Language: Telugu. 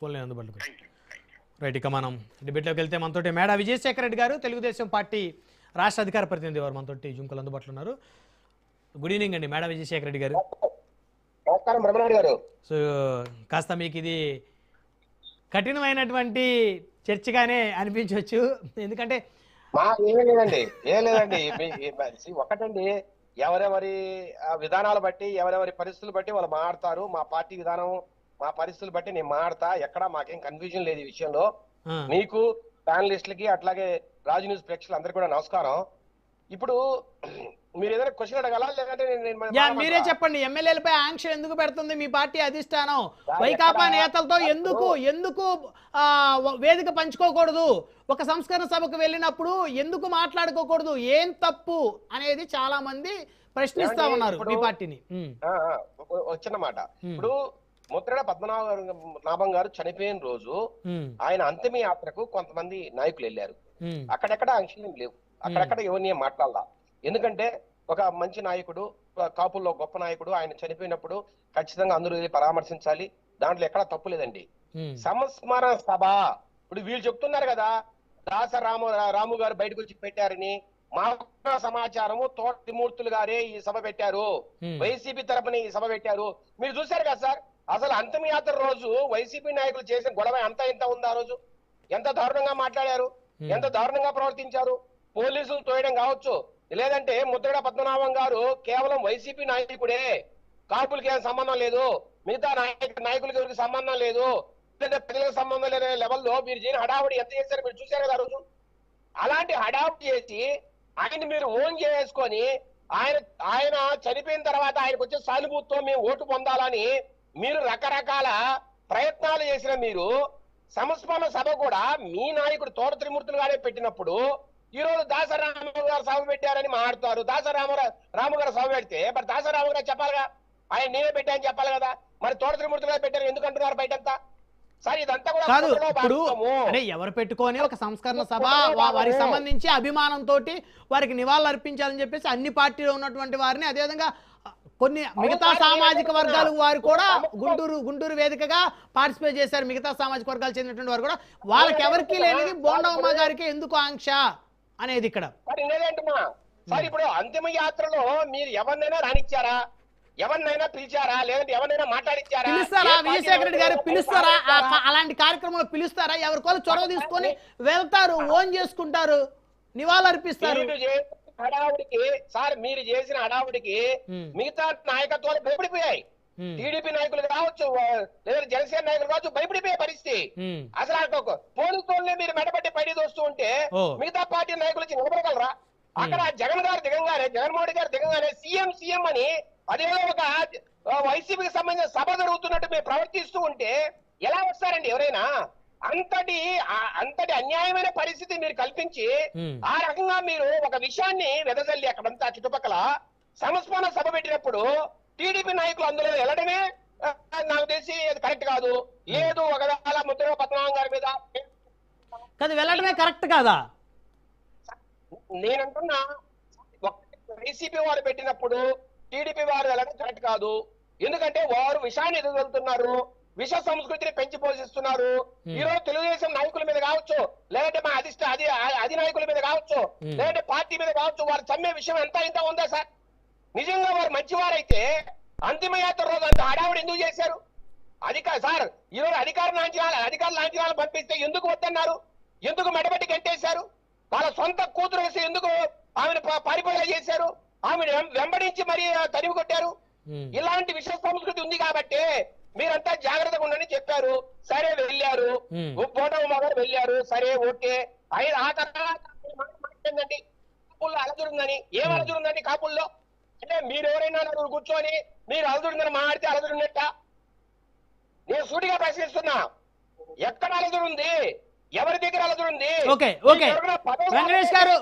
ఫోన్లో అందుబాటులోకి రైట్. ఇక మనం డిబేట్లోకి వెళ్తే మనతోటి మేడా విజయశేఖర రెడ్డి గారు తెలుగుదేశం పార్టీ రాష్ట్ర అధికార ప్రతినిధి వారు మనతోటి జుంకలు అందుబాటులో ఉన్నారు. గుడ్ ఈవినింగ్ అండి మేడా విజయశేఖర రెడ్డి గారు. నమస్కారం బ్రహ్మనాయుడు గారు. సో కాస్త మీకు ఇది కఠినమైనటువంటి చర్చగానే అనిపించవచ్చు, ఎందుకంటే ఏం లేదండి ఒకటండి, ఎవరెవరి విధానాలు బట్టి ఎవరెవరి పరిస్థితులు బట్టి వాళ్ళు మాట్లాడతారు. మా పార్టీ విధానం మా పరిస్థితులు బట్టి నేను మాట్లాడతా, ఎక్కడ మాకేం కన్ఫ్యూజన్ లేదు ఈ విషయంలో. మీకు ప్యానలిస్టులకి అట్లాగే రాజు న్యూస్ ప్రేక్షకులు అందరికీ కూడా నమస్కారం. ఇప్పుడు మీరు ఏదైనా క్వశ్చన్ అడగాలా లేదంటే మీరే చెప్పండి. ఎమ్మెల్యేలపై ఆంక్ష ఎందుకు పెడుతుంది మీ పార్టీ అధిష్టానం? వైకాపా నేతలతో ఎందుకు ఎందుకు వేదిక పంచుకోకూడదు? ఒక సంస్కరణ సభకు వెళ్ళినప్పుడు ఎందుకు మాట్లాడుకోకూడదు? ఏం తప్పు అనేది చాలా మంది ప్రశ్నిస్తా ఉన్నారు మీ పార్టీని. వచ్చిన మాట, ఇప్పుడు ముద్రగడ పద్మనాభం గారు చనిపోయిన రోజు ఆయన అంతిమ యాత్రకు కొంతమంది నాయకులు వెళ్ళారు. అక్కడెక్కడ ఆంక్షలు లేవు, అక్కడెక్కడ ఎవరిని మాట్లాడాల. ఎందుకంటే ఒక మంచి నాయకుడు, కాపుల్లో గొప్ప నాయకుడు, ఆయన చనిపోయినప్పుడు ఖచ్చితంగా అందరూ పరామర్శించాలి, దాంట్లో ఎక్కడా తప్పు లేదండి. సంస్మరణ సభ ఇప్పుడు వీళ్ళు చెప్తున్నారు కదా, దాస రాము గారు బయటకు వచ్చి పెట్టారని. మా సమాచారము తోట త్రిమూర్తులు గారే ఈ సభ పెట్టారు, వైసీపీ తరపున ఈ సభ పెట్టారు. మీరు చూశారు కదా సార్, అసలు అంతిమయాత్ర రోజు వైసీపీ నాయకులు చేసిన గొడవ ఎంత ఉంది. ఆ రోజు ఎంత దారుణంగా మాట్లాడారు, ఎంత దారుణంగా ప్రవర్తించారు. పోలీసులు తోయడం కావచ్చు, లేదంటే ముద్రగడ పద్మనాభం గారు కేవలం వైసీపీ నాయకుడే, కాపులకి ఏం సంబంధం లేదు, మిగతా నాయకులకి ఎవరికి సంబంధం లేదు, లేదంటే ప్రజలకు సంబంధం లేని లెవెల్లో మీరు చేయని హడావుడి ఎంత చేశారు మీరు చూశారు కదా ఆ రోజు. అలాంటి హడావుడి చేసి ఆయన మీరు ఓన్ చేసుకొని ఆయన చనిపోయిన తర్వాత ఆయనకు వచ్చే సానుభూతితో మేము ఓటు పొందాలని మీరు రకరకాల ప్రయత్నాలు చేసిన మీరు సంస్మరణ సభ కూడా మీ నాయకుడు తోట త్రిమూర్తులు గారే పెట్టినప్పుడు ఈ రోజు దాసరాము గారు సభ పెట్టారని మాట్లాడుతారు. రాము గారు సభ పెడితే మరి దాసరాము గారు చెప్పాలిగా, ఆయన నేనే పెట్టానని చెప్పాలి కదా. మరి తోట త్రిమూర్తులు గారు పెట్టారు ఎందుకు అంటున్నారు బయటంతా? సరే ఇదంతా కూడా కాదు. ఇప్పుడు అంటే ఎవరు పెట్టుకొని ఒక సంస్కరణ సభ వారికి సంబంధించి అభిమానంతో వారికి నివాళులు అర్పించాలని చెప్పేసి అన్ని పార్టీలో ఉన్నటువంటి వారిని, అదేవిధంగా కొన్ని మిగతా సామాజిక వర్గాలు వారు కూడా గుంటూరు వేదికగా పార్టిసిపేట్ చేశారు. మిగతా సామాజిక వర్గాలు చెందినటువంటి వారు కూడా, వాళ్ళకి ఎవరికి లేనిది బోండమ్మ గారికి ఎందుకు ఆంక్ష అనేది ఇక్కడ. సార్ ఇప్పుడు అంతిమ యాత్రలో మీరు ఎవరినైనా రానిచ్చారా, ఎవరినైనా పిలిచారా, లేదంటే ఎవరినైనా మాట్లాడిచ్చారా? పిలుస్తారా విజయశేఖర రెడ్డి గారు? పిలుస్తారా? అలాంటి కార్యక్రమంలో పిలుస్తారా? ఎవరికోళ్ళు చొరవ తీసుకొని వెళ్తారు, ఓన్ చేసుకుంటారు, నివాళులు అర్పిస్తారు. హడావుడికి సార్ మీరు చేసిన హడావుడికి మిగతా నాయకత్వాలు భయపడిపోయాయి. టీడీపీ నాయకులు కావచ్చు, లేదా జనసేన నాయకులు కావచ్చు, భయపడిపోయే పరిస్థితి. అసలు పోలీసులనే మీరు మెడబట్టి పైడి వస్తూ ఉంటే మిగతా పార్టీ నాయకులు వచ్చి నిలబడగలరా? అక్కడ జగన్మోహన్ రెడ్డి గారు దిగంగానే సీఎం అని అదే ఒక వైసీపీకి సంబంధించిన సభ జరుగుతున్నట్టు మీరు ప్రవర్తిస్తూ ఉంటే ఎలా వస్తారండి ఎవరైనా? అంతటి అన్యాయమైన పరిస్థితి మీరు కల్పించి ఆ రకంగా మీరు ఒక విషయాన్ని వెదజల్లి అక్కడంతా చుట్టుపక్కల సంస్మరణ సభ పెట్టినప్పుడు టీడీపీ నాయకులు అందులో వెళ్ళడమే నాకు తెలిసి అది కరెక్ట్ కాదు. లేదు ఒకవేళ ముద్రగడ పద్మనాభం గారి మీద వెళ్ళడమే కరెక్ట్ కాదా? నేనంటున్నా, వైసీపీ వారు పెట్టినప్పుడు టీడీపీ వారు వెళ్ళడం కరెక్ట్ కాదు. ఎందుకంటే వారు విషయాన్ని ఎదుగుతున్నారు, విష సంస్కృతిని పెంచి పోషిస్తున్నారు. ఈ రోజు తెలుగుదేశం నాయకుల మీద కావచ్చు, లేదంటే మా అధినాయకుల మీద కావచ్చు, లేదంటే పార్టీ మీద కావచ్చు, వారు చమ్మే విషయం ఇంత ఉందా సార్? నిజంగా వారు మంచివారైతే అంతిమయాత్ర రోజు అంత హడావుడి ఎందుకు చేశారు? సార్ ఈ రోజు అధికార లాంఛనాలు పంపిస్తే ఎందుకు వద్దన్నారు? ఎందుకు మెడబెట్టి గంటేశారు? వాళ్ళ సొంత కూతురు వేసి ఎందుకు ఆమెను పారిపోయేలా చేశారు? ఆమెను వెంబడించి మరీ తరిమి కొట్టారు. ఇలాంటి విషయ సంస్కృతి ఉంది కాబట్టి మీరంతా జాగ్రత్తగా ఉండని చెప్పారు. సరే వెళ్ళారు, బోండమ్మ గారు వెళ్ళారు, సరే ఓకే. ఆ తర్వాత ఏంటండి కాపుల్లో అలజడుందని. ఏం అలజడుందండి కాపుల్లో? అంటే మీరు ఎవరైనా కూర్చొని మీరు అలజడుందని మాట్లాడితే అలజడున్నట్ట? నేను సూటిగా ప్రశ్నిస్తున్నా, ఎక్కడ అలజడుంది? ఎవరి దగ్గర అలజడుంది? వెంకటేష్ గారు